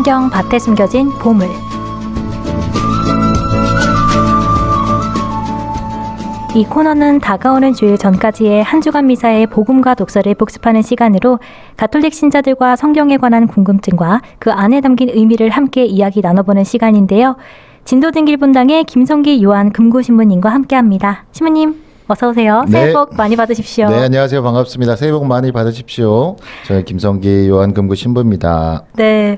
성경 밭에 숨겨진 보물. 이 코너는 다가오는 주일 전까지의 한 주간 미사의 복음과 독서를 복습하는 시간으로 가톨릭 신자들과 성경에 관한 궁금증과 그 안에 담긴 의미를 함께 이야기 나눠보는 시간인데요. 진도진길본당의 김성기 요한 금고신부님과 함께합니다. 신부님 어서 오세요. 네. 새해 복 많이 받으십시오. 네, 안녕하세요. 반갑습니다. 새해 복 많이 받으십시오. 저는 김성기 요한금고 신부입니다. 네,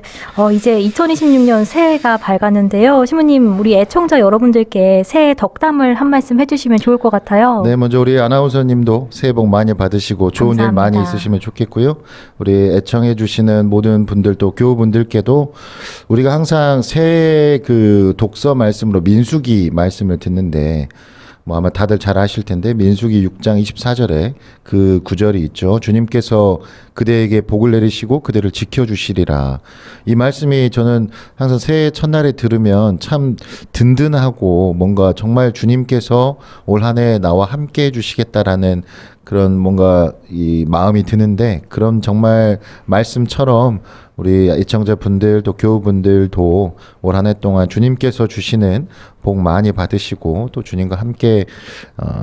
이제 2026년 새해가 밝았는데요. 신부님, 우리 애청자 여러분들께 새해 덕담을 한 말씀 해주시면 좋을 것 같아요. 네, 먼저 우리 아나운서님도 새해 복 많이 받으시고 좋은 일 감사합니다. 많이 있으시면 좋겠고요. 우리 애청해 주시는 모든 분들도 교우분들께도 우리가 항상 새해 그 독서 말씀으로 민수기 말씀을 듣는데 뭐 아마 다들 잘 아실 텐데 민수기 6장 24절에 그 구절이 있죠. 주님께서 그대에게 복을 내리시고 그대를 지켜주시리라. 이 말씀이 저는 항상 새해 첫날에 들으면 참 든든하고 뭔가 정말 주님께서 올 한 해 나와 함께 해주시겠다라는 그런 뭔가 이 마음이 드는데 그런 정말 말씀처럼 우리 애청자분들 또 교우분들도 올 한 해 동안 주님께서 주시는 복 많이 받으시고 또 주님과 함께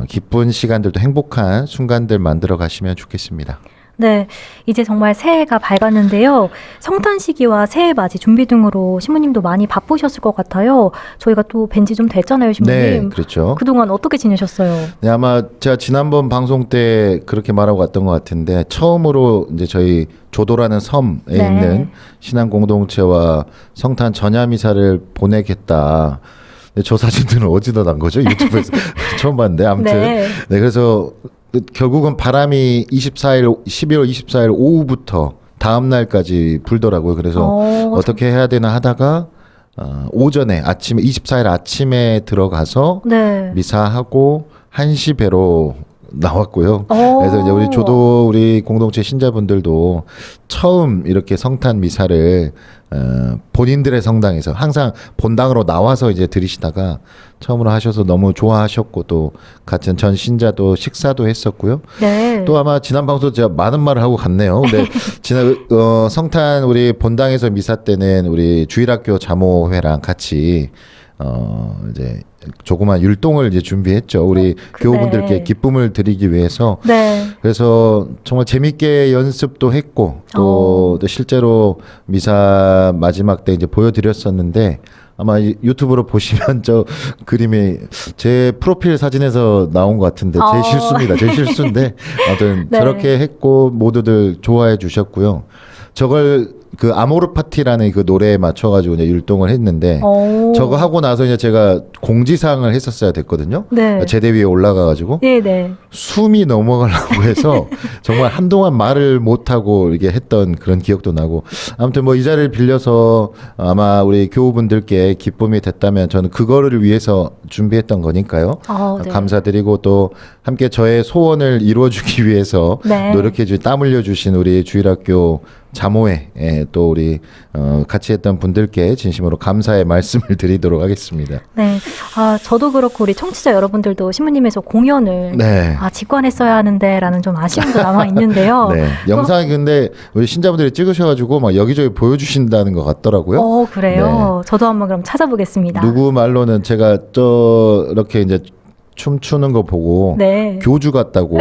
기쁜 시간들도 행복한 순간들 만들어 가시면 좋겠습니다. 네, 이제 정말 새해가 밝았는데요. 성탄 시기와 새해 맞이 준비 등으로 신부님도 많이 바쁘셨을 것 같아요. 저희가 또 뵌 지 좀 됐잖아요, 신부님. 네, 그렇죠. 그동안 어떻게 지내셨어요? 네, 아마 제가 지난번 방송 때 그렇게 말하고 왔던 것 같은데 처음으로 이제 저희 조도라는 섬에 네. 있는 신앙 공동체와 성탄 전야 미사를 보내겠다. 근데 저 사진들은 어디다 난 거죠? 유튜브에서 처음 봤는데 아무튼 네. 네, 그래서 결국은 바람이 12월 24일 오후부터 다음 날까지 불더라고요. 그래서 어떻게 해야 되나 하다가 오전에 아침에 24일 아침에 들어가서 네. 미사하고 1시 배로 나왔고요. 그래서 이제 우리 공동체 신자분들도 처음 이렇게 성탄 미사를 본인들의 성당에서 항상 본당으로 나와서 이제 드리시다가 처음으로 하셔서 너무 좋아하셨고 또 같은 전 신자도 식사도 했었고요. 네. 또 아마 지난 방송 제가 많은 말을 하고 갔네요. 근데 지난 성탄 우리 본당에서 미사 때는 우리 주일학교 자모회랑 같이 이제 조그만 율동을 이제 준비했죠. 우리 교우분들께 네. 기쁨을 드리기 위해서. 네. 그래서 정말 재밌게 연습도 했고 또 실제로 미사 마지막 때 이제 보여드렸었는데 아마 유튜브로 보시면 저 그림이 제 프로필 사진에서 나온 것 같은데 제 실수입니다. 제 실수인데 아무튼 네. 저렇게 했고 모두들 좋아해 주셨고요. 저걸 그 아모르 파티라는 그 노래에 맞춰가지고 이제 율동을 했는데 저거 하고 나서 이제 제가 공지사항을 했었어야 됐거든요. 네. 제대 위에 올라가가지고 네. 숨이 넘어가려고 해서 정말 한동안 말을 못하고 이렇게 했던 그런 기억도 나고 아무튼 뭐 이 자리를 빌려서 아마 우리 교우분들께 기쁨이 됐다면 저는 그거를 위해서 준비했던 거니까요. 네. 감사드리고 또 함께 저의 소원을 이루어주기 위해서 네. 노력해주신 땀 흘려주신 우리 주일학교 자모회 또 우리 같이 했던 분들께 진심으로 감사의 말씀을 드리도록 하겠습니다. 네. 저도 그렇고 우리 청취자 여러분들도 신부님에서 공연을 네. 직관했어야 하는데라는 좀 아쉬움도 남아 있는데요. 네. 영상이 근데 우리 신자분들이 찍으셔가지고 막 여기저기 보여주신다는 것 같더라고요. 그래요? 네. 저도 한번 그럼 찾아보겠습니다. 누구 말로는 제가 이렇게 이제 춤추는 거 보고 네. 교주 같다고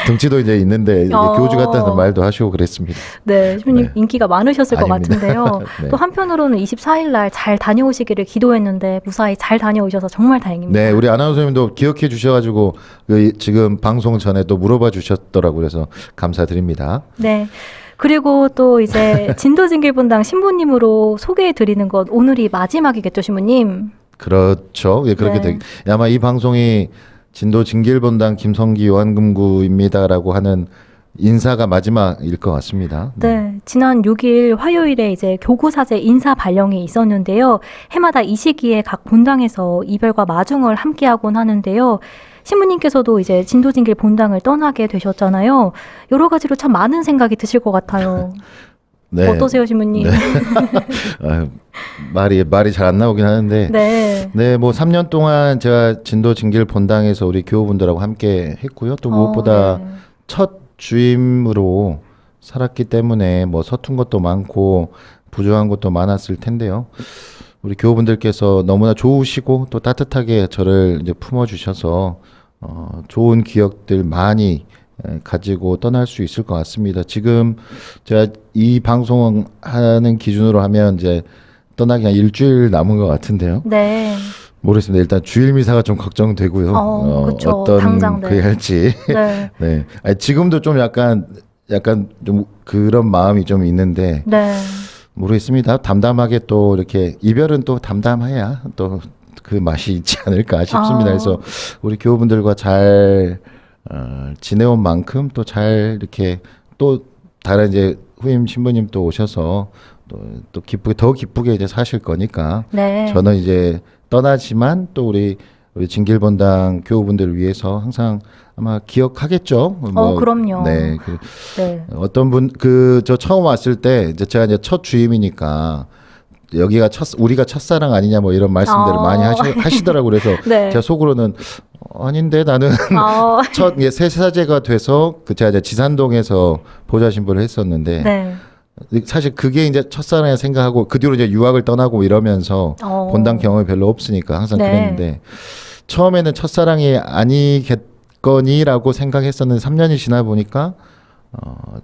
등치도 이제 있는데 교주 같다는 말도 하시고 그랬습니다. 네, 신부님 네. 인기가 많으셨을 아닙니다. 것 같은데요. 네. 또 한편으로는 24일 날 잘 다녀오시기를 기도했는데 무사히 잘 다녀오셔서 정말 다행입니다. 네, 우리 아나운서님도 기억해 주셔가지고 지금 방송 전에 또 물어봐 주셨더라고요. 그래서 감사드립니다. 네. 그리고 또 이제 진도진길본당 신부님으로 소개해 드리는 것 오늘이 마지막이겠죠, 신부님? 그렇죠. 예, 그렇게 네. 아마 이 방송이 진도 진길본당 김성기 요한금구입니다라고 하는 인사가 마지막일 것 같습니다. 네, 지난 6일 화요일에 이제 교구사제 인사 발령이 있었는데요. 해마다 이 시기에 각 본당에서 이별과 마중을 함께하곤 하는데요. 신부님께서도 이제 진도진길 본당을 떠나게 되셨잖아요. 여러 가지로 참 많은 생각이 드실 것 같아요. 네. 어떠세요, 신부님? 네. 말이 잘 안 나오긴 하는데. 네. 네, 뭐 3년 동안 제가 진도 진길 본당에서 우리 교우분들하고 함께 했고요. 또 무엇보다 네. 첫 주임으로 살았기 때문에 뭐 서툰 것도 많고 부족한 것도 많았을 텐데요. 우리 교우분들께서 너무나 좋으시고 또 따뜻하게 저를 이제 품어주셔서 좋은 기억들 많이 가지고 떠날 수 있을 것 같습니다. 지금 제가 이 방송하는 기준으로 하면 이제 떠나기 한 일주일 남은 것 같은데요. 네. 모르겠습니다. 일단 주일 미사가 좀 걱정되고요. 그쵸. 어떤 당장, 네. 그게 할지. 네. 네. 아니, 지금도 좀 약간 좀 그런 마음이 좀 있는데 네. 모르겠습니다. 담담하게 또 이렇게 이별은 또 담담해야 또 그 맛이 있지 않을까 싶습니다. 그래서 우리 교우분들과 잘 지내온 만큼 또 잘 이렇게 또 다른 이제 후임 신부님 또 오셔서 또 기쁘게 더 기쁘게 이제 사실 거니까 네. 저는 이제 떠나지만 또 우리 진길본당 교우분들을 위해서 항상 아마 기억하겠죠. 그럼요. 네. 네. 어떤 분 저 처음 왔을 때 이제 제가 이제 첫 주임이니까 여기가 우리가 첫사랑 아니냐 뭐 이런 말씀들을 많이 하시더라고요. 그래서 네. 제가 속으로는 아닌데 나는 첫 새 사제가 돼서 제가 이제 지산동에서 보좌 신부를 했었는데 네. 사실 그게 이제 첫사랑이라 생각하고 그 뒤로 이제 유학을 떠나고 이러면서 본당 경험이 별로 없으니까 항상 네. 그랬는데 처음에는 첫사랑이 아니겠거니라고 생각했었는데 3년이 지나 보니까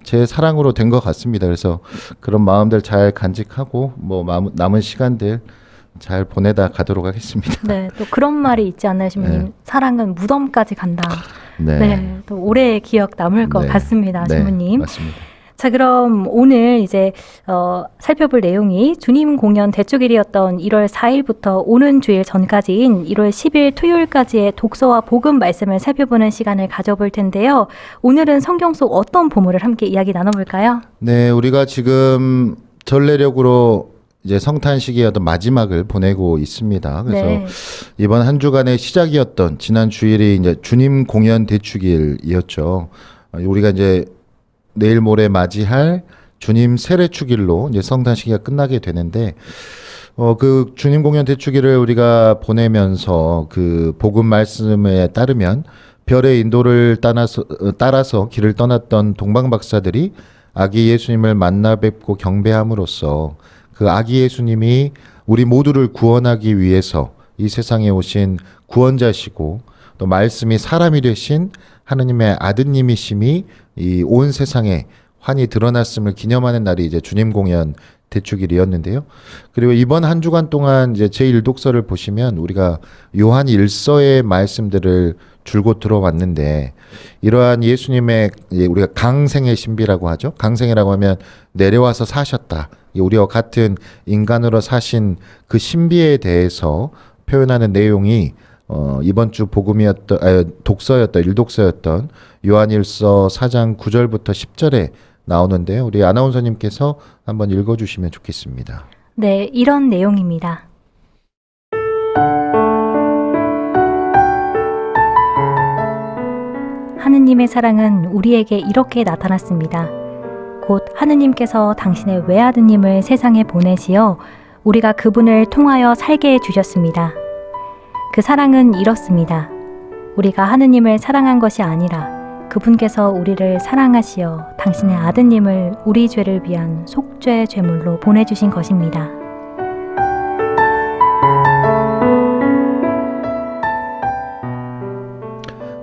제 사랑으로 된 것 같습니다. 그래서 그런 마음들 잘 간직하고 뭐 남은 시간들 잘 보내다 가도록 하겠습니다. 네, 또 그런 말이 있지 않나요, 신부님? 네. 사랑은 무덤까지 간다. 네, 네, 또 오래 기억 남을 것 네. 같습니다, 네, 신부님. 맞습니다. 자, 그럼 오늘 이제 살펴볼 내용이 주님 공연 대축일이었던 1월 4일부터 오는 주일 전까지인 1월 10일 토요일까지의 독서와 복음 말씀을 살펴보는 시간을 가져볼 텐데요. 오늘은 성경 속 어떤 보물을 함께 이야기 나눠볼까요? 네, 우리가 지금 전례력으로 이제 성탄 시기의 어떤 마지막을 보내고 있습니다. 그래서 네. 이번 한 주간의 시작이었던 지난 주일이 이제 주님 공연 대축일이었죠. 우리가 이제 내일 모레 맞이할 주님 세례 축일로 이제 성탄 시기가 끝나게 되는데 그 주님 공연 대축일을 우리가 보내면서 그 복음 말씀에 따르면 별의 인도를 따라서 길을 떠났던 동방 박사들이 아기 예수님을 만나 뵙고 경배함으로써 그 아기 예수님이 우리 모두를 구원하기 위해서 이 세상에 오신 구원자시고 또 말씀이 사람이 되신 하느님의 아드님이심이 이 온 세상에 환히 드러났음을 기념하는 날이 이제 주님 공연 대축일이었는데요. 그리고 이번 한 주간 동안 이제 제1독서를 보시면 우리가 요한 1서의 말씀들을 줄곧 들어왔는데 이러한 예수님의 우리가 강생의 신비라고 하죠. 강생이라고 하면 내려와서 사셨다. 우리와 같은 인간으로 사신 그 신비에 대해서 표현하는 내용이 이번 주 독서였던 일독서였던 요한일서 4장 9절부터 10절에 나오는데요. 우리 아나운서님께서 한번 읽어주시면 좋겠습니다. 네, 이런 내용입니다. 하느님의 사랑은 우리에게 이렇게 나타났습니다. 곧 하느님께서 당신의 외아드님을 세상에 보내시어 우리가 그분을 통하여 살게 해주셨습니다. 그 사랑은 이렇습니다. 우리가 하느님을 사랑한 것이 아니라 그분께서 우리를 사랑하시어 당신의 아드님을 우리 죄를 위한 속죄 제물로 보내주신 것입니다.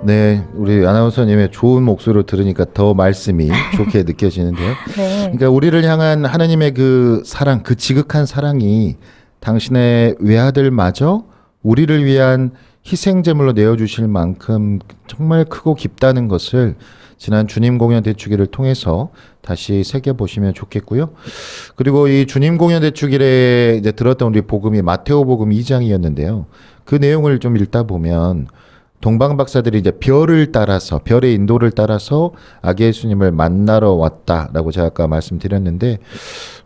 네, 우리 아나운서님의 좋은 목소리로 들으니까 더 말씀이 좋게 느껴지는데요. 네. 그러니까 우리를 향한 하나님의 그 사랑, 그 지극한 사랑이 당신의 외아들마저 우리를 위한 희생제물로 내어주실 만큼 정말 크고 깊다는 것을 지난 주님 공연 대축일을 통해서 다시 새겨보시면 좋겠고요. 그리고 이 주님 공연 대축일에 이제 들었던 우리 복음이 마테오 복음 2장이었는데요. 그 내용을 좀 읽다 보면 동방 박사들이 이제 별의 인도를 따라서 아기 예수님을 만나러 왔다라고 제가 아까 말씀드렸는데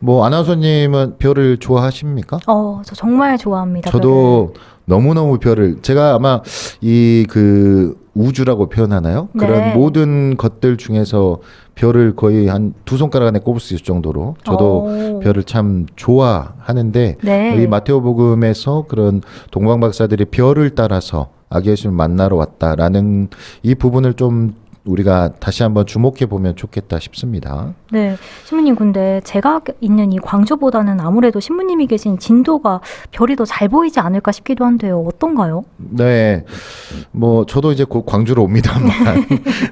뭐 아나운서님은 별을 좋아하십니까? 저 정말 좋아합니다. 저도 너무너무 별을 제가 아마 이 그 우주라고 표현하나요? 네. 그런 모든 것들 중에서 별을 거의 한 두 손가락 안에 꼽을 수 있을 정도로 저도 별을 참 좋아하는데 네. 이 마테오 복음에서 그런 동방 박사들이 별을 따라서 아기 예수님을 만나러 왔다라는 이 부분을 좀 우리가 다시 한번 주목해 보면 좋겠다 싶습니다. 네, 신부님 근데 제가 있는 이 광주보다는 아무래도 신부님이 계신 진도가 별이 더 잘 보이지 않을까 싶기도 한데요. 어떤가요? 네, 뭐 저도 이제 곧 광주로 옵니다만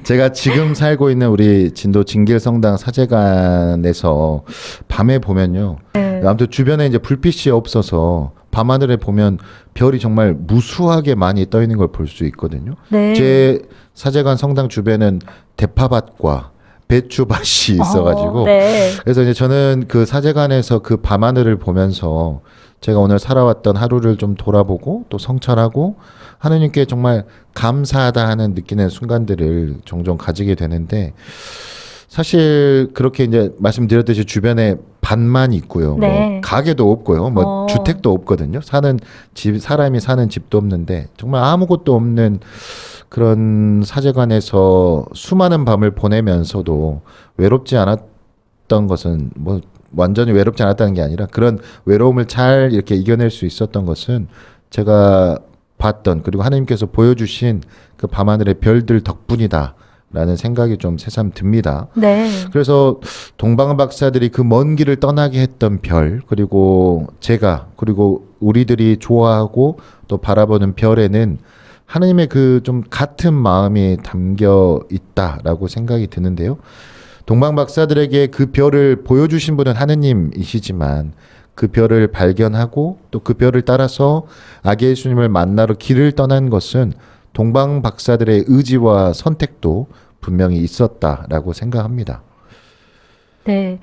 제가 지금 살고 있는 우리 진도 진길성당 사제관에서 밤에 보면요. 네. 아무튼 주변에 이제 불빛이 없어서 밤하늘에 보면 별이 정말 무수하게 많이 떠 있는 걸 볼 수 있거든요. 네. 제 사제관 성당 주변은 대파밭과 배추밭이 있어가지고 네. 그래서 이제 저는 그 사제관에서 그 밤하늘을 보면서 제가 오늘 살아왔던 하루를 좀 돌아보고 또 성찰하고 하느님께 정말 감사하다 하는 느끼는 순간들을 종종 가지게 되는데 사실 그렇게 이제 말씀드렸듯이 주변에 밭만 있고요. 네. 뭐 가게도 없고요. 뭐 어. 주택도 없거든요. 사는 집 사람이 사는 집도 없는데 정말 아무것도 없는 그런 사제관에서 수많은 밤을 보내면서도 외롭지 않았던 것은 뭐 완전히 외롭지 않았다는 게 아니라 그런 외로움을 잘 이렇게 이겨낼 수 있었던 것은 제가 봤던 그리고 하나님께서 보여주신 그 밤하늘의 별들 덕분이다. 라는 생각이 좀 새삼 듭니다. 네. 그래서 동방 박사들이 그 먼 길을 떠나게 했던 별, 그리고 제가, 그리고 우리들이 좋아하고 또 바라보는 별에는 하나님의 그 좀 같은 마음이 담겨 있다라고 생각이 드는데요. 동방 박사들에게 그 별을 보여주신 분은 하느님이시지만 그 별을 발견하고 또 그 별을 따라서 아기 예수님을 만나러 길을 떠난 것은 동방 박사들의 의지와 선택도 분명히 있었다라고 생각합니다. 네.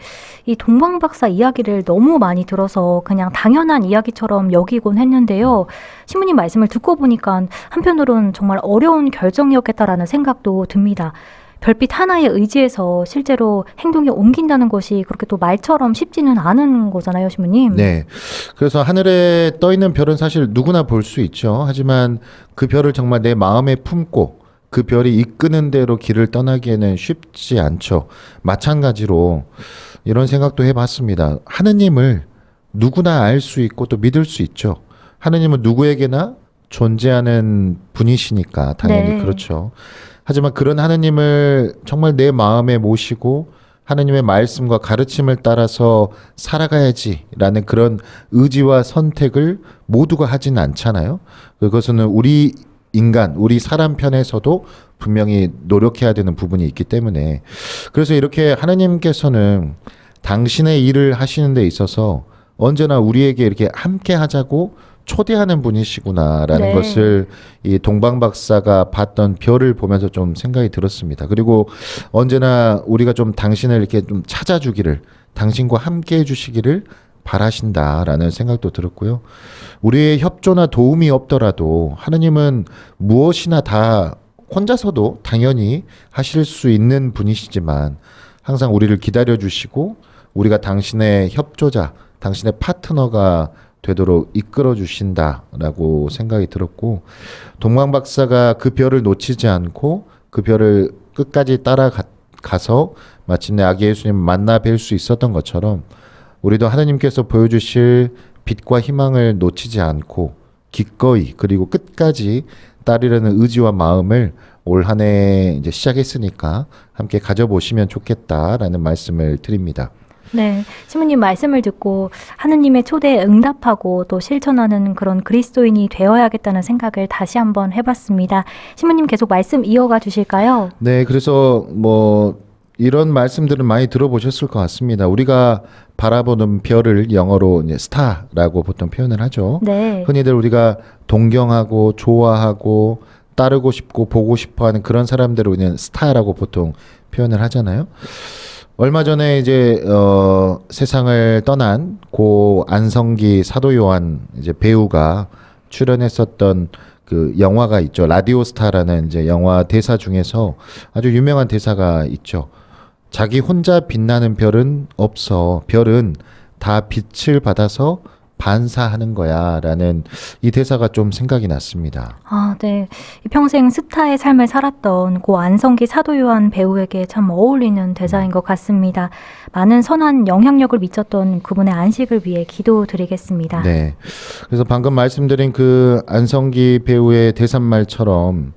이 동방박사 이야기를 너무 많이 들어서 그냥 당연한 이야기처럼 여기곤 했는데요. 신부님 말씀을 듣고 보니까 한편으론 정말 어려운 결정이었겠다라는 생각도 듭니다. 별빛 하나에 의지해서 실제로 행동에 옮긴다는 것이 그렇게 또 말처럼 쉽지는 않은 거잖아요, 신부님. 네. 그래서 하늘에 떠 있는 별은 사실 누구나 볼 수 있죠. 하지만 그 별을 정말 내 마음에 품고 그 별이 이끄는 대로 길을 떠나기에는 쉽지 않죠. 마찬가지로 이런 생각도 해봤습니다. 하느님을 누구나 알 수 있고 또 믿을 수 있죠. 하느님은 누구에게나 존재하는 분이시니까 당연히 네. 그렇죠. 하지만 그런 하느님을 정말 내 마음에 모시고 하느님의 말씀과 가르침을 따라서 살아가야지라는 그런 의지와 선택을 모두가 하진 않잖아요. 그것은 우리 인간, 우리 사람 편에서도 분명히 노력해야 되는 부분이 있기 때문에 그래서 이렇게 하나님께서는 당신의 일을 하시는 데 있어서 언제나 우리에게 이렇게 함께 하자고 초대하는 분이시구나라는 네. 것을 이 동방 박사가 봤던 별을 보면서 좀 생각이 들었습니다. 그리고 언제나 우리가 좀 당신을 이렇게 좀 찾아주기를, 당신과 함께 해주시기를 바라신다라는 생각도 들었고요. 우리의 협조나 도움이 없더라도 하느님은 무엇이나 다 혼자서도 당연히 하실 수 있는 분이시지만 항상 우리를 기다려주시고 우리가 당신의 협조자, 당신의 파트너가 되도록 이끌어 주신다라고 생각이 들었고 동방 박사가 그 별을 놓치지 않고 그 별을 끝까지 따라가서 마침내 아기 예수님 만나 뵐 수 있었던 것처럼 우리도 하나님께서 보여주실 빛과 희망을 놓치지 않고 기꺼이 그리고 끝까지 따르려는 의지와 마음을 올 한 해 이제 시작했으니까 함께 가져보시면 좋겠다라는 말씀을 드립니다. 네, 신부님 말씀을 듣고 하느님의 초대에 응답하고 또 실천하는 그런 그리스도인이 되어야겠다는 생각을 다시 한번 해봤습니다. 신부님 계속 말씀 이어가 주실까요? 네, 그래서 뭐 이런 말씀들을 많이 들어보셨을 것 같습니다. 우리가 바라보는 별을 영어로 이제 스타라고 보통 표현을 하죠. 네. 흔히들 우리가 동경하고 좋아하고 따르고 싶고 보고 싶어하는 그런 사람들을 우리는 스타라고 보통 표현을 하잖아요. 얼마 전에 이제 세상을 떠난 고 안성기 사도 요한 이제 배우가 출연했었던 그 영화가 있죠. 라디오스타라는 이제 영화 대사 중에서 아주 유명한 대사가 있죠. 자기 혼자 빛나는 별은 없어. 별은 다 빛을 받아서 반사하는 거야라는 이 대사가 좀 생각이 났습니다. 아, 네. 평생 스타의 삶을 살았던 고 안성기 사도 요한 배우에게 참 어울리는 대사인 것 같습니다. 많은 선한 영향력을 미쳤던 그분의 안식을 위해 기도드리겠습니다. 네. 그래서 방금 말씀드린 그 안성기 배우의 대사말처럼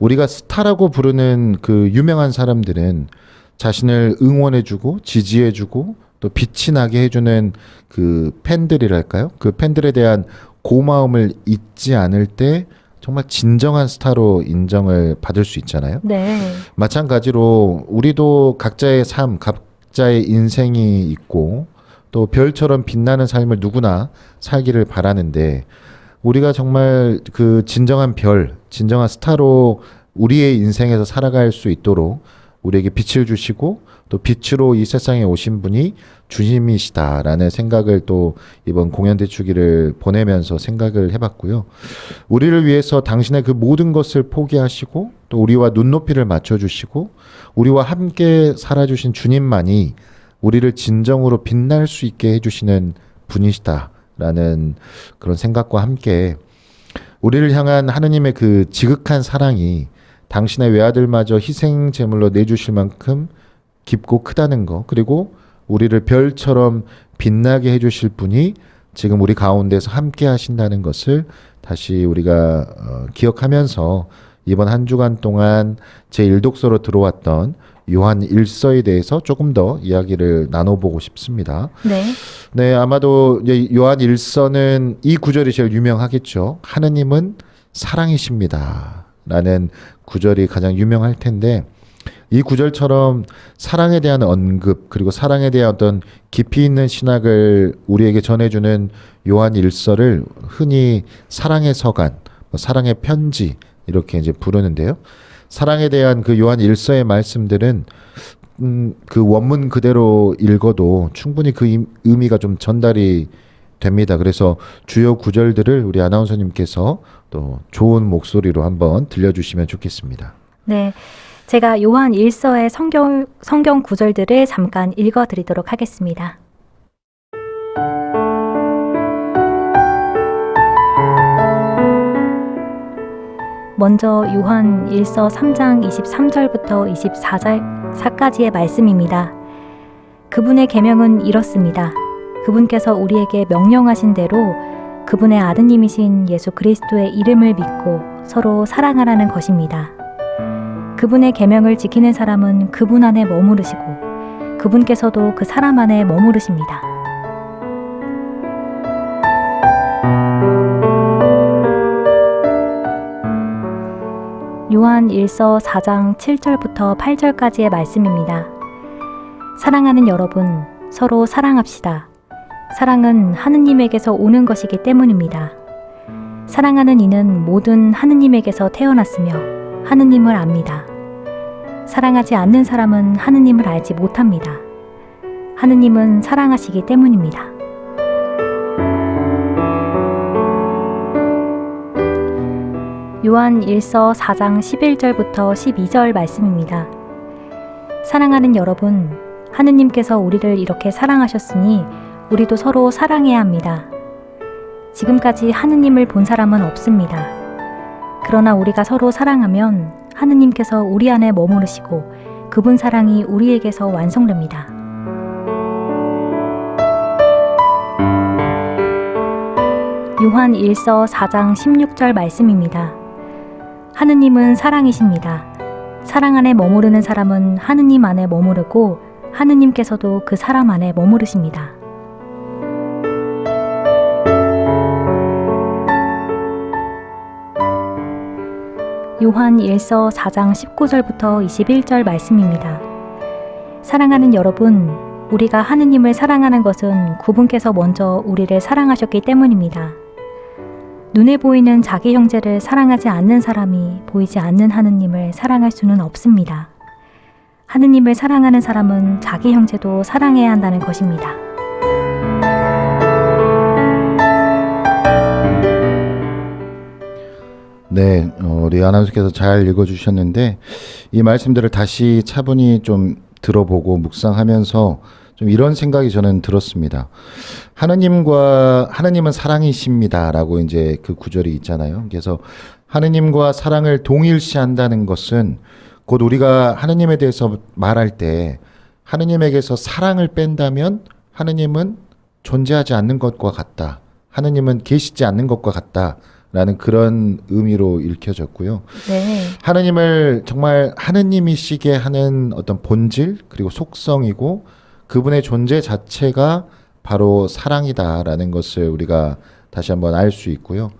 우리가 스타라고 부르는 그 유명한 사람들은 자신을 응원해주고 지지해주고 또 빛이 나게 해주는 그 팬들이랄까요? 그 팬들에 대한 고마움을 잊지 않을 때 정말 진정한 스타로 인정을 받을 수 있잖아요. 네. 마찬가지로 우리도 각자의 삶, 각자의 인생이 있고 또 별처럼 빛나는 삶을 누구나 살기를 바라는데 우리가 정말 그 진정한 별, 진정한 스타로 우리의 인생에서 살아갈 수 있도록 우리에게 빛을 주시고 또 빛으로 이 세상에 오신 분이 주님이시다라는 생각을 또 이번 공연 대축일을 보내면서 생각을 해봤고요. 우리를 위해서 당신의 그 모든 것을 포기하시고 또 우리와 눈높이를 맞춰주시고 우리와 함께 살아주신 주님만이 우리를 진정으로 빛날 수 있게 해주시는 분이시다라는 그런 생각과 함께 우리를 향한 하느님의 그 지극한 사랑이 당신의 외아들마저 희생 제물로 내주실 만큼 깊고 크다는 거, 그리고 우리를 별처럼 빛나게 해주실 분이 지금 우리 가운데서 함께 하신다는 것을 다시 우리가 기억하면서 이번 한 주간 동안 제1독서로 들어왔던 요한 1서에 대해서 조금 더 이야기를 나눠보고 싶습니다. 네. 네, 아마도 이제 요한 1서는 이 구절이 제일 유명하겠죠. 하느님은 사랑이십니다. 라는 구절이 가장 유명할 텐데 이 구절처럼 사랑에 대한 언급 그리고 사랑에 대한 어떤 깊이 있는 신학을 우리에게 전해주는 요한 1서를 흔히 사랑의 서간, 사랑의 편지 이렇게 이제 부르는데요. 사랑에 대한 그 요한 1서의 말씀들은 그 원문 그대로 읽어도 충분히 그 의미가 좀 전달이 됩니다. 그래서 주요 구절들을 우리 아나운서님께서 또 좋은 목소리로 한번 들려주시면 좋겠습니다. 네. 제가 요한 1서의 성경 구절들을 잠깐 읽어드리도록 하겠습니다. 먼저 요한 1서 3장 23절부터 24절까지의 말씀입니다. 그분의 계명은 이렇습니다. 그분께서 우리에게 명령하신 대로 그분의 아드님이신 예수 그리스도의 이름을 믿고 서로 사랑하라는 것입니다. 그분의 계명을 지키는 사람은 그분 안에 머무르시고 그분께서도 그 사람 안에 머무르십니다. 요한 1서 4장 7절부터 8절까지의 말씀입니다. 사랑하는 여러분, 서로 사랑합시다. 사랑은 하느님에게서 오는 것이기 때문입니다. 사랑하는 이는 모든 하느님에게서 태어났으며 하느님을 압니다. 사랑하지 않는 사람은 하느님을 알지 못합니다. 하느님은 사랑하시기 때문입니다. 요한 1서 4장 11절부터 12절 말씀입니다. 사랑하는 여러분, 하느님께서 우리를 이렇게 사랑하셨으니 우리도 서로 사랑해야 합니다. 지금까지 하느님을 본 사람은 없습니다. 그러나 우리가 서로 사랑하면 하느님께서 우리 안에 머무르시고 그분 사랑이 우리에게서 완성됩니다. 요한 1서 4장 16절 말씀입니다. 하느님은 사랑이십니다. 사랑 안에 머무르는 사람은 하느님 안에 머무르고 하느님께서도 그 사람 안에 머무르십니다. 요한 1서 4장 19절부터 21절 말씀입니다. 사랑하는 여러분, 우리가 하느님을 사랑하는 것은 그분께서 먼저 우리를 사랑하셨기 때문입니다. 눈에 보이는 자기 형제를 사랑하지 않는 사람이 보이지 않는 하느님을 사랑할 수는 없습니다. 하느님을 사랑하는 사람은 자기 형제도 사랑해야 한다는 것입니다. 네, 우리 아나운서께서 잘 읽어주셨는데 이 말씀들을 다시 차분히 좀 들어보고 묵상하면서 좀 이런 생각이 저는 들었습니다. 하느님은 사랑이십니다라고 이제 그 구절이 있잖아요. 그래서 하느님과 사랑을 동일시한다는 것은 곧 우리가 하느님에 대해서 말할 때 하느님에게서 사랑을 뺀다면 하느님은 존재하지 않는 것과 같다. 하느님은 계시지 않는 것과 같다. 라는 그런 의미로 읽혀졌고요. 네. 하느님을 정말 하느님이시게 하는 어떤 본질 그리고 속성이고 그분의 존재 자체가 바로 사랑이다라는 것을 우리가 다시 한번 알 수 있고요.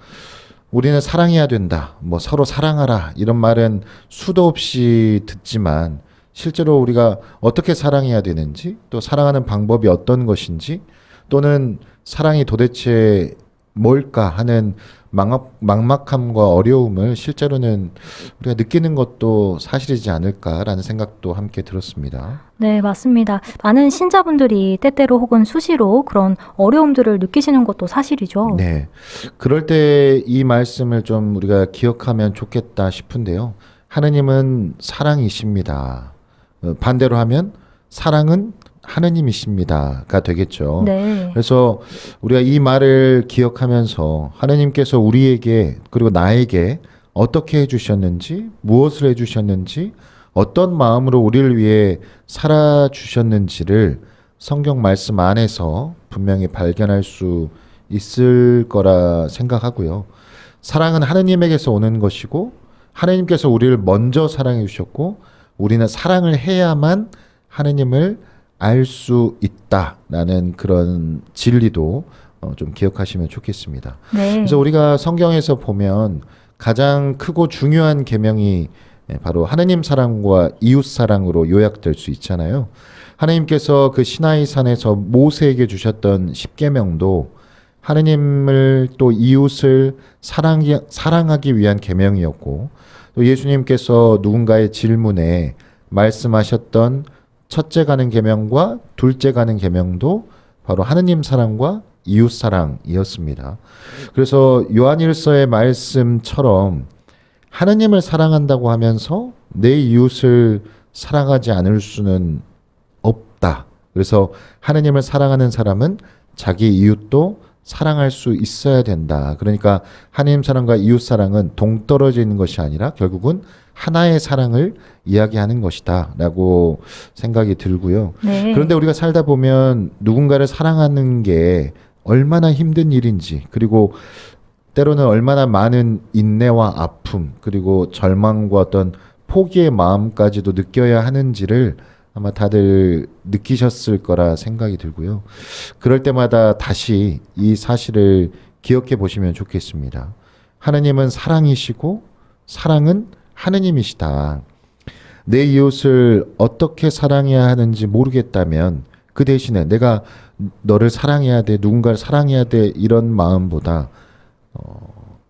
우리는 사랑해야 된다. 뭐 서로 사랑하라. 이런 말은 수도 없이 듣지만 실제로 우리가 어떻게 사랑해야 되는지 또 사랑하는 방법이 어떤 것인지 또는 사랑이 도대체 뭘까 하는 막막함과 어려움을 실제로는 우리가 느끼는 것도 사실이지 않을까라는 생각도 함께 들었습니다. 네, 맞습니다. 많은 신자분들이 때때로 혹은 수시로 그런 어려움들을 느끼시는 것도 사실이죠. 네. 그럴 때 이 말씀을 좀 우리가 기억하면 좋겠다 싶은데요. 하느님은 사랑이십니다. 반대로 하면 사랑은 하느님이십니다가 되겠죠. 네. 그래서 우리가 이 말을 기억하면서 하느님께서 우리에게 그리고 나에게 어떻게 해주셨는지 무엇을 해주셨는지 어떤 마음으로 우리를 위해 살아주셨는지를 성경 말씀 안에서 분명히 발견할 수 있을 거라 생각하고요. 사랑은 하느님에게서 오는 것이고 하느님께서 우리를 먼저 사랑해 주셨고 우리는 사랑을 해야만 하느님을 알 수 있다라는 그런 진리도 좀 기억하시면 좋겠습니다. 네. 그래서 우리가 성경에서 보면 가장 크고 중요한 계명이 바로 하느님 사랑과 이웃 사랑으로 요약될 수 있잖아요. 하느님께서 그 시나이 산에서 모세에게 주셨던 십계명도 하느님을 또 이웃을 사랑하기 위한 계명이었고 또 예수님께서 누군가의 질문에 말씀하셨던 첫째 가는 계명과 둘째 가는 계명도 바로 하느님 사랑과 이웃 사랑이었습니다. 그래서 요한일서의 말씀처럼 하느님을 사랑한다고 하면서 내 이웃을 사랑하지 않을 수는 없다. 그래서 하느님을 사랑하는 사람은 자기 이웃도 사랑할 수 있어야 된다. 그러니까 하느님 사랑과 이웃 사랑은 동떨어져 있는 것이 아니라 결국은 하나의 사랑을 이야기하는 것이다 라고 생각이 들고요. 네. 그런데 우리가 살다 보면 누군가를 사랑하는 게 얼마나 힘든 일인지 그리고 때로는 얼마나 많은 인내와 아픔 그리고 절망과 어떤 포기의 마음까지도 느껴야 하는지를 아마 다들 느끼셨을 거라 생각이 들고요. 그럴 때마다 다시 이 사실을 기억해 보시면 좋겠습니다. 하느님은 사랑이시고 사랑은 하느님이시다. 내 이웃을 어떻게 사랑해야 하는지 모르겠다면 그 대신에 내가 너를 사랑해야 돼, 누군가를 사랑해야 돼 이런 마음보다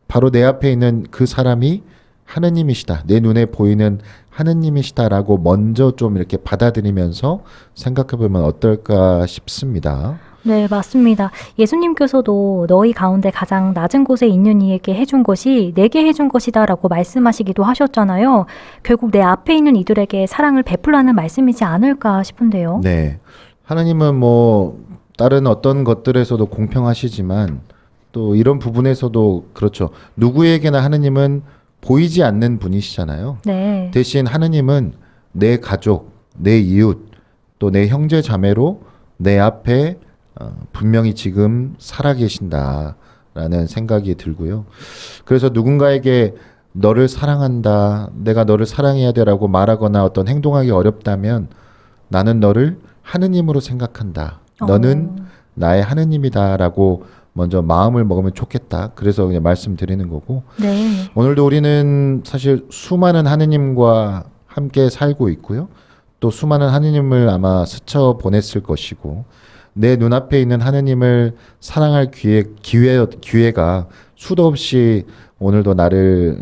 바로 내 앞에 있는 그 사람이 하느님이시다. 내 눈에 보이는 하느님이시다라고 먼저 좀 이렇게 받아들이면서 생각해 보면 어떨까 싶습니다. 네, 맞습니다. 예수님께서도 너희 가운데 가장 낮은 곳에 있는 이에게 해준 것이 내게 해준 것이다라고 말씀하시기도 하셨잖아요. 결국 내 앞에 있는 이들에게 사랑을 베풀라는 말씀이지 않을까 싶은데요. 네. 하나님은 뭐 다른 어떤 것들에서도 공평하시지만 또 이런 부분에서도 그렇죠. 누구에게나 하느님은 보이지 않는 분이시잖아요. 네. 대신 하느님은 내 가족, 내 이웃, 또 내 형제 자매로 내 앞에 분명히 지금 살아계신다라는 생각이 들고요. 그래서 누군가에게 너를 사랑한다, 내가 너를 사랑해야 돼라고 말하거나 어떤 행동하기 어렵다면 나는 너를 하느님으로 생각한다. 너는 나의 하느님이다라고 먼저 마음을 먹으면 좋겠다. 그래서 그냥 말씀드리는 거고. 네. 오늘도 우리는 사실 수많은 하느님과 함께 살고 있고요. 또 수많은 하느님을 아마 스쳐 보냈을 것이고 내 눈앞에 있는 하느님을 사랑할 기회가 수도 없이 오늘도 나를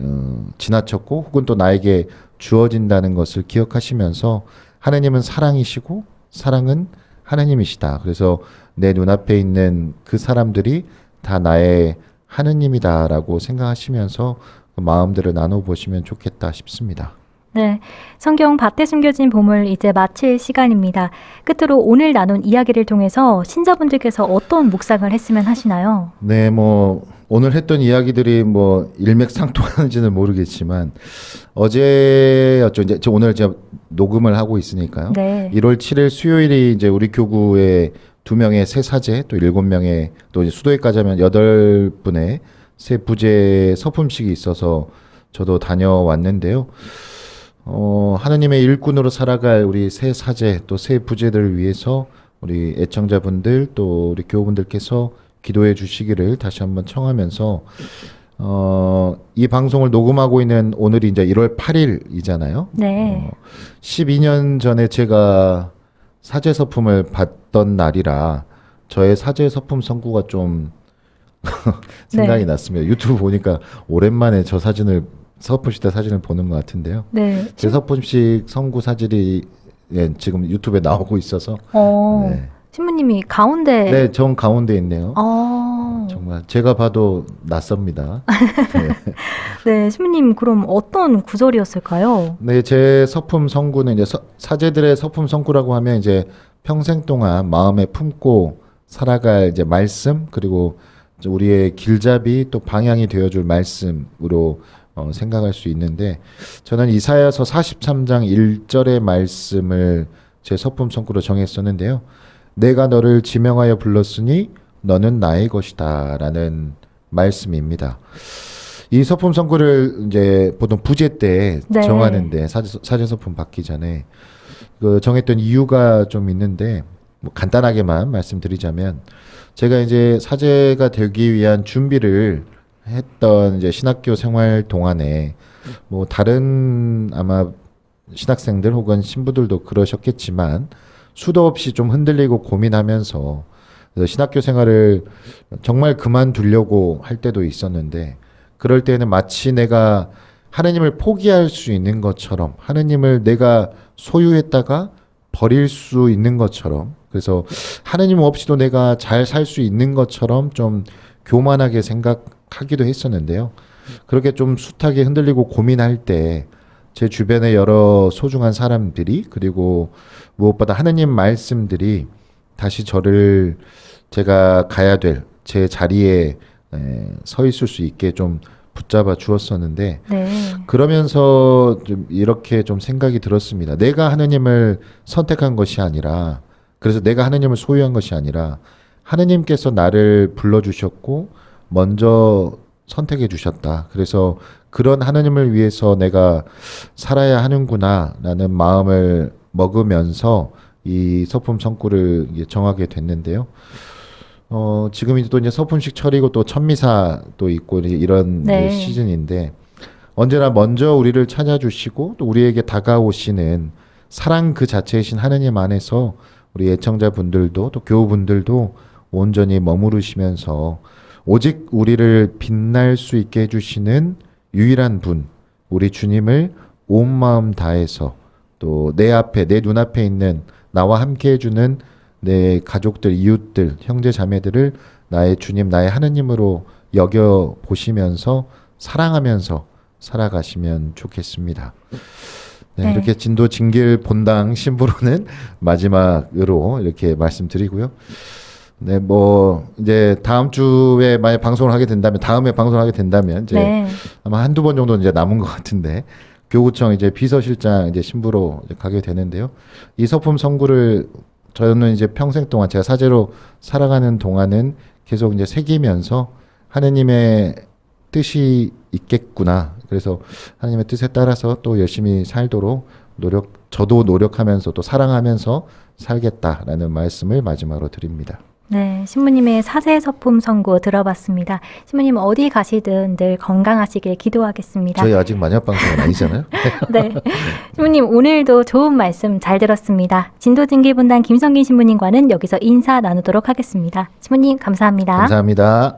지나쳤고 혹은 또 나에게 주어진다는 것을 기억하시면서 하느님은 사랑이시고 사랑은 하느님이시다. 그래서 내 눈앞에 있는 그 사람들이 다 나의 하느님이다라고 생각하시면서 그 마음들을 나눠보시면 좋겠다 싶습니다. 네, 성경 밭에 숨겨진 보물 이제 마칠 시간입니다. 끝으로 오늘 나눈 이야기를 통해서 신자분들께서 어떤 묵상을 했으면 하시나요? 네, 뭐 오늘 했던 이야기들이 뭐 일맥상통하는지는 모르겠지만 어제였죠. 이제 오늘 제가 녹음을 하고 있으니까요. 네. 1월 7일 수요일이 이제 우리 교구에 2명의 새 사제 또 7명의 또 이제 수도회까지 하면 8분의 새 부재 서품식이 있어서 저도 다녀왔는데요. 하느님의 일꾼으로 살아갈 우리 새 사제 또 새 부재들을 위해서 우리 애청자분들 또 우리 교우분들께서 기도해 주시기를 다시 한번 청하면서 이 방송을 녹음하고 있는 오늘이 이제 1월 8일이잖아요. 네. 12년 전에 제가 사제 서품을 받던 날이라 저의 사제 서품 선구가 좀 생각이 났습니다. 유튜브 보니까 오랜만에 저 사진을 서품 시대 사진을 보는 것 같은데요. 네. 제 서품식 선구 사진이 지금 유튜브에 나오고 있어서 네. 신부님이 가운데. 네, 정 가운데 있네요. 어. 정말 제가 봐도 낯섭니다. 네, 신부님 그럼 어떤 구절이었을까요? 네, 제 서품 선구는 이제 사제들의 서품 선구라고 하면 이제 평생 동안 마음에 품고 살아갈 이제 말씀 그리고 우리의 길잡이 또 방향이 되어줄 말씀으로 생각할 수 있는데 저는 이사야서 43장 1절의 말씀을 제 서품 선구로 정했었는데요. 내가 너를 지명하여 불렀으니 너는 나의 것이다 라는 말씀입니다. 이 서품 선구를 이제 보통 부재 때 네. 정하는데 사제 서품 받기 전에 그 정했던 이유가 좀 있는데 뭐 간단하게만 말씀드리자면 제가 이제 사제가 되기 위한 준비를 했던 이제 신학교 생활 동안에 뭐 다른 아마 신학생들 혹은 신부들도 그러셨겠지만 수도 없이 좀 흔들리고 고민하면서 신학교 생활을 정말 그만두려고 할 때도 있었는데 그럴 때는 마치 내가 하느님을 포기할 수 있는 것처럼 하느님을 내가 소유했다가 버릴 수 있는 것처럼 그래서 하느님 없이도 내가 잘 살 수 있는 것처럼 좀 교만하게 생각하기도 했었는데요. 그렇게 좀 숱하게 흔들리고 고민할 때 제 주변의 여러 소중한 사람들이 그리고 무엇보다 하느님 말씀들이 다시 저를 제가 가야 될 제 자리에 서 있을 수 있게 좀 붙잡아 주었었는데 네. 그러면서 좀 이렇게 좀 생각이 들었습니다. 내가 하느님을 선택한 것이 아니라 그래서 내가 하느님을 소유한 것이 아니라 하느님께서 나를 불러주셨고 먼저 선택해 주셨다. 그래서 그런 하느님을 위해서 내가 살아야 하는구나 라는 마음을 먹으면서 이 서품 선구를 정하게 됐는데요. 지금 또 이제 서품식 철이고 또 천미사도 있고 이런 네. 이제 시즌인데 언제나 먼저 우리를 찾아주시고 또 우리에게 다가오시는 사랑 그 자체이신 하느님 안에서 우리 애청자분들도 또 교우분들도 온전히 머무르시면서 오직 우리를 빛날 수 있게 해주시는 유일한 분, 우리 주님을 온 마음 다해서 또 내 앞에, 내 눈앞에 있는 나와 함께 해주는 내 가족들, 이웃들, 형제 자매들을 나의 주님, 나의 하느님으로 여겨 보시면서 사랑하면서 살아가시면 좋겠습니다. 네, 이렇게 진도 진길 본당 신부로는 마지막으로 이렇게 말씀드리고요. 네, 뭐 이제 다음 주에 만약 방송을 하게 된다면 다음에 방송을 하게 된다면 이제 네. 아마 한두 번 정도 이제 남은 것 같은데 교구청 이제 비서실장 이제 신부로 이제 가게 되는데요. 이 서품 선구를 저는 이제 평생 동안 제가 사제로 살아가는 동안은 계속 이제 새기면서 하느님의 뜻이 있겠구나. 그래서 하나님의 뜻에 따라서 또 열심히 살도록 저도 노력하면서 또 사랑하면서 살겠다라는 말씀을 마지막으로 드립니다. 네, 신부님의 사제 서품 선고 들어봤습니다. 신부님 어디 가시든 늘 건강하시길 기도하겠습니다. 저희 아직 마녀 방송은 아니잖아요. 네, 신부님 오늘도 좋은 말씀 잘 들었습니다. 진도진길본당 김성긴 신부님과는 여기서 인사 나누도록 하겠습니다. 신부님 감사합니다. 감사합니다.